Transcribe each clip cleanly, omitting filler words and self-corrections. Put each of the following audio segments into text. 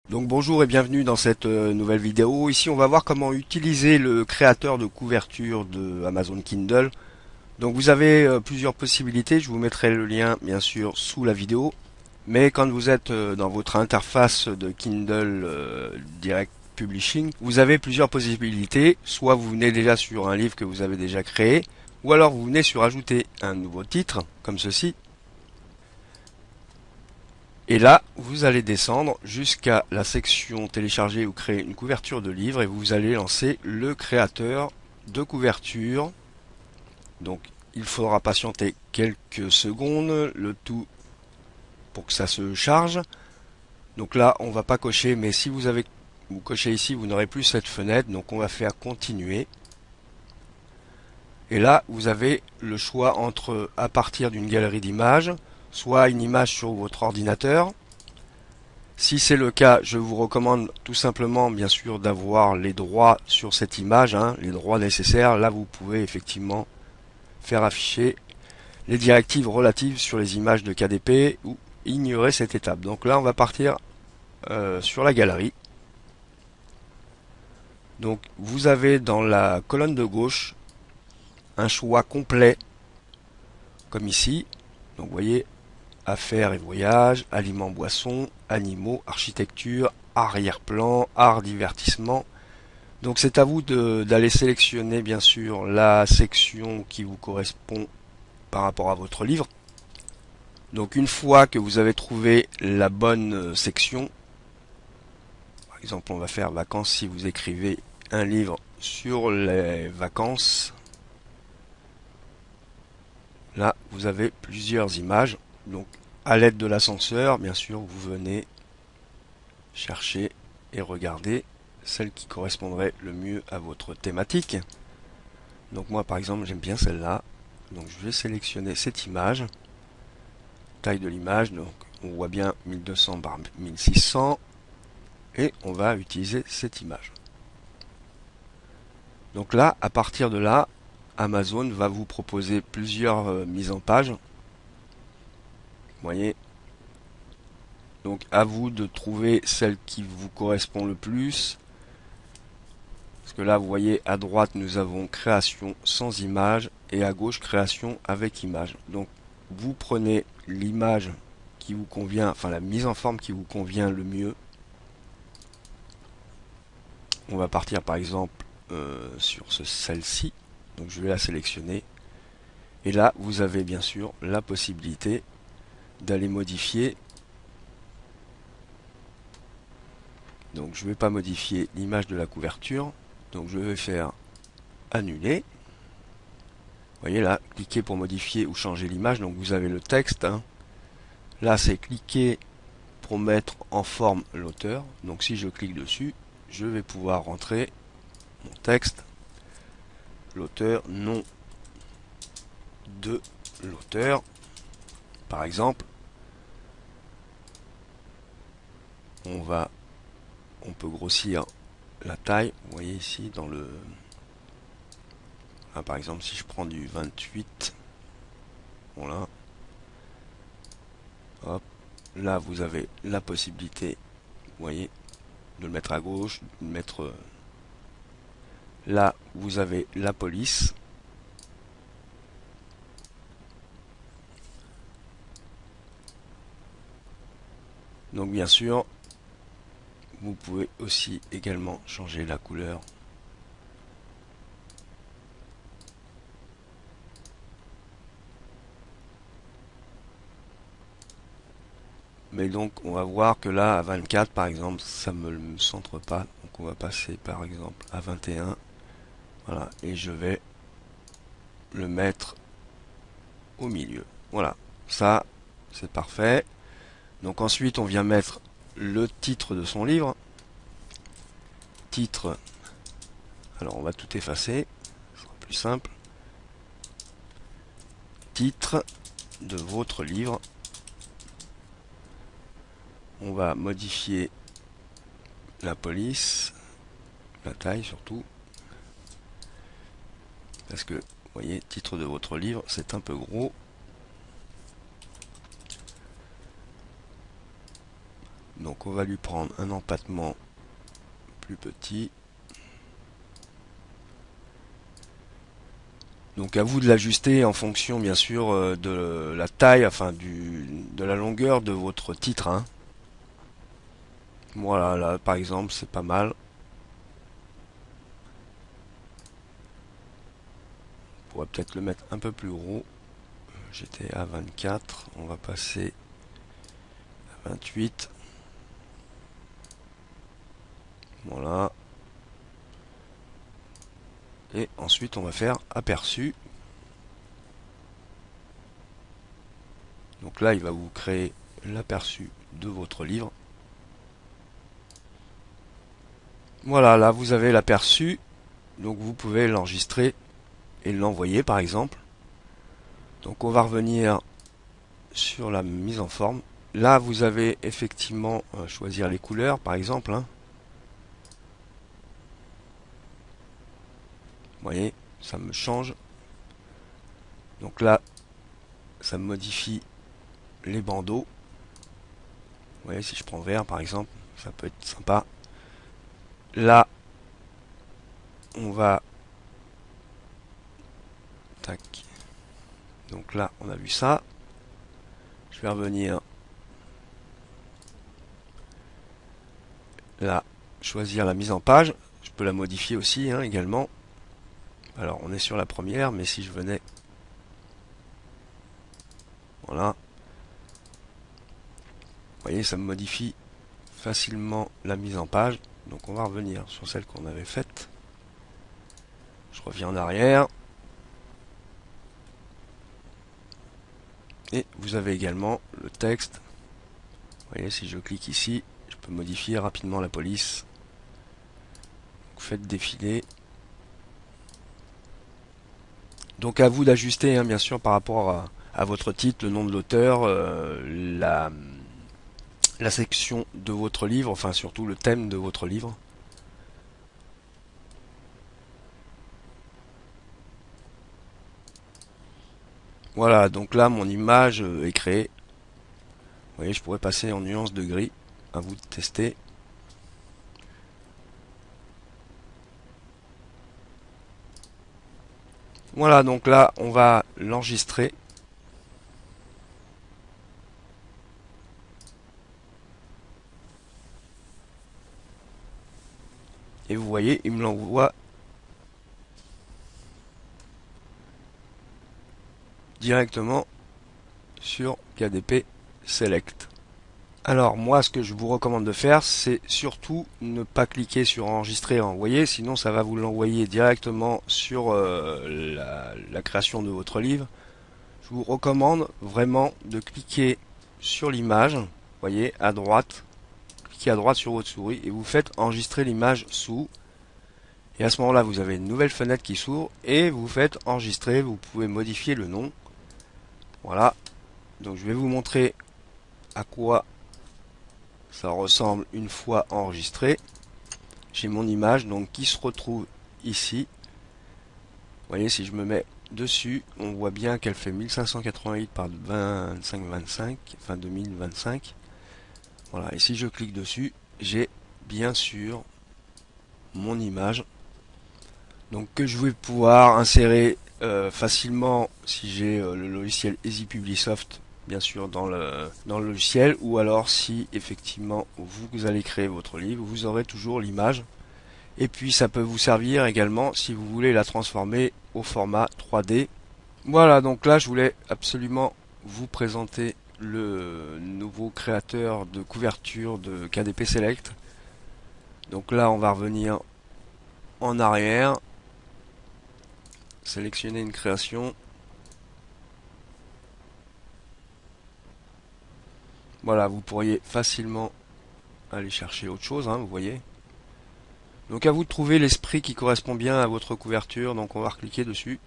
Donc bonjour et bienvenue dans cette nouvelle vidéo. Ici on va voir comment utiliser le créateur de couverture de Amazon Kindle. Donc vous avez plusieurs possibilités, je vous mettrai le lien bien sûr sous la vidéo. Mais quand vous êtes dans votre interface de Kindle Direct Publishing, vous avez plusieurs possibilités. Soit vous venez déjà sur un livre que vous avez déjà créé, ou alors vous venez sur ajouter un nouveau titre, comme ceci. Et là, vous allez descendre jusqu'à la section télécharger ou créer une couverture de livre et vous allez lancer le créateur de couverture. Donc, il faudra patienter quelques secondes, le tout pour que ça se charge. Donc là, on va pas cocher, mais si vous cochez ici, vous n'aurez plus cette fenêtre. Donc, on va faire continuer. Et là, vous avez le choix entre, à partir d'une galerie d'images, soit une image sur votre ordinateur. Si c'est le cas, je vous recommande tout simplement, bien sûr, d'avoir les droits sur cette image, les droits nécessaires. Là, vous pouvez effectivement faire afficher les directives relatives sur les images de KDP ou ignorer cette étape. Donc là, on va partir sur la galerie. Donc, vous avez dans la colonne de gauche un choix complet, comme ici. Donc, vous voyez, affaires et voyages, aliments, boissons, animaux, architecture, arrière-plan, art, divertissement. Donc c'est à vous d'aller sélectionner bien sûr la section qui vous correspond par rapport à votre livre. Donc une fois que vous avez trouvé la bonne section, par exemple on va faire vacances si vous écrivez un livre sur les vacances, là vous avez plusieurs images. Donc à l'aide de l'ascenseur, bien sûr, vous venez chercher et regarder celle qui correspondrait le mieux à votre thématique. Donc moi par exemple j'aime bien celle-là. Donc je vais sélectionner cette image. Taille de l'image, donc on voit bien 1200 par 1600. Et on va utiliser cette image. Donc là, à partir de là, Amazon va vous proposer plusieurs mises en page. Vous voyez. Donc à vous de trouver celle qui vous correspond le plus. Parce que là, vous voyez, à droite, nous avons création sans image et à gauche, création avec image. Donc, vous prenez l'image qui vous convient, enfin la mise en forme qui vous convient le mieux. On va partir par exemple sur celle-ci. Donc, je vais la sélectionner. Et là, vous avez bien sûr la possibilité d'aller modifier. Donc, je ne vais pas modifier l'image de la couverture. Donc, je vais faire annuler. Vous voyez là, cliquez pour modifier ou changer l'image. Donc vous avez le texte. Là, c'est cliquer pour mettre en forme l'auteur. Donc si je clique dessus, je vais pouvoir rentrer mon texte, l'auteur, nom de l'auteur. Par exemple, on peut grossir la taille. Vous voyez ici dans le... par exemple, si je prends du 28, voilà. Hop. Là, vous avez la possibilité, vous voyez, de le mettre à gauche, de le mettre... Là, vous avez la police. Donc bien sûr, vous pouvez aussi également changer la couleur. Mais donc on va voir que là à 24 par exemple ça ne me centre pas. Donc on va passer par exemple à 21. Voilà. Et je vais le mettre au milieu. Voilà. Ça c'est parfait. Donc ensuite on vient mettre le titre de son livre. Titre. Alors on va tout effacer. Ce sera plus simple. Titre de votre livre. On va modifier la police, la taille surtout. Parce que, vous voyez, titre de votre livre, c'est un peu gros. Donc on va lui prendre un empattement plus petit. Donc à vous de l'ajuster en fonction bien sûr de la taille, enfin de la longueur de votre titre, hein. Voilà, là par exemple c'est pas mal. On pourrait peut-être le mettre un peu plus gros. J'étais à 24, on va passer à 28. Voilà. Et ensuite on va faire aperçu. Donc là il va vous créer l'aperçu de votre livre. Voilà, là vous avez l'aperçu. Donc vous pouvez l'enregistrer et l'envoyer par exemple. Donc on va revenir sur la mise en forme. Là vous avez effectivement choisir les couleurs par exemple, hein. Vous voyez, ça me change. Donc là, ça me modifie les bandeaux. Vous voyez, si je prends vert par exemple, ça peut être sympa. Là, on va... Tac. Donc là, on a vu ça. Je vais revenir là, choisir la mise en page. Je peux la modifier aussi, hein, également. Alors, on est sur la première, mais si je venais... Voilà. Vous voyez, ça me modifie facilement la mise en page. Donc on va revenir sur celle qu'on avait faite. Je reviens en arrière. Et vous avez également le texte. Vous voyez, si je clique ici, je peux modifier rapidement la police. Vous faites défiler. Donc à vous d'ajuster, hein, bien sûr, par rapport à votre titre, le nom de l'auteur, la section de votre livre, enfin surtout le thème de votre livre. Voilà, donc là mon image est créée. Vous voyez, je pourrais passer en nuance de gris. À vous de tester. Voilà, donc là on va l'enregistrer. Et vous voyez, il me l'envoie directement sur KDP Select. Alors moi ce que je vous recommande de faire, c'est surtout ne pas cliquer sur enregistrer et envoyer, sinon ça va vous l'envoyer directement sur la création de votre livre. Je vous recommande vraiment de cliquer sur l'image, vous voyez, à droite, cliquez à droite sur votre souris et vous faites enregistrer l'image sous. Et à ce moment-là, vous avez une nouvelle fenêtre qui s'ouvre et vous faites enregistrer, vous pouvez modifier le nom. Voilà, donc je vais vous montrer à quoi ça ressemble une fois enregistré. J'ai mon image donc qui se retrouve ici. Vous voyez, si je me mets dessus, on voit bien qu'elle fait 1588 par 2525, enfin 2025. Voilà, et si je clique dessus, j'ai bien sûr mon image. Donc que je vais pouvoir insérer facilement si j'ai le logiciel Easy Publisoft bien sûr dans le logiciel, ou alors si effectivement vous allez créer votre livre, vous aurez toujours l'image. Et puis ça peut vous servir également si vous voulez la transformer au format 3D. Voilà, donc là je voulais absolument vous présenter le nouveau créateur de couverture de KDP Select. Donc là on va revenir en arrière, sélectionner une création. Voilà, vous pourriez facilement aller chercher autre chose, hein, vous voyez. Donc à vous de trouver l'esprit qui correspond bien à votre couverture. Donc on va recliquer dessus.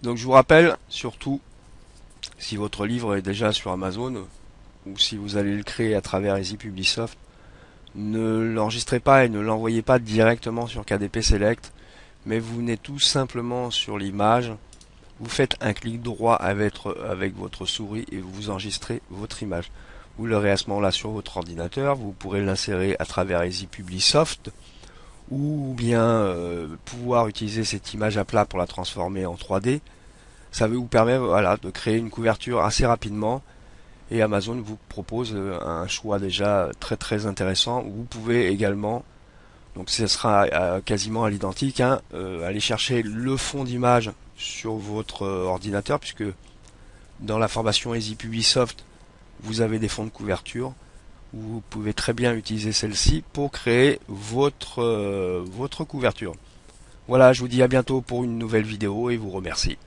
Donc je vous rappelle, surtout, si votre livre est déjà sur Amazon, ou si vous allez le créer à travers Easy Publisoft, ne l'enregistrez pas et ne l'envoyez pas directement sur KDP Select, mais vous venez tout simplement sur l'image, vous faites un clic droit avec votre souris et vous enregistrez votre image. vous l'aurez à ce moment-là sur votre ordinateur. Vous pourrez l'insérer à travers EasyPubliSoft ou bien pouvoir utiliser cette image à plat pour la transformer en 3D. Ça vous permet voilà, de créer une couverture assez rapidement et Amazon vous propose un choix déjà très très intéressant. Vous pouvez également, donc ce sera quasiment à l'identique, hein, aller chercher le fond d'image sur votre ordinateur, puisque dans la formation EasyPubliSoft vous avez des fonds de couverture. Vous pouvez très bien utiliser celle-ci pour créer votre couverture. Voilà, je vous dis à bientôt pour une nouvelle vidéo et vous remercie.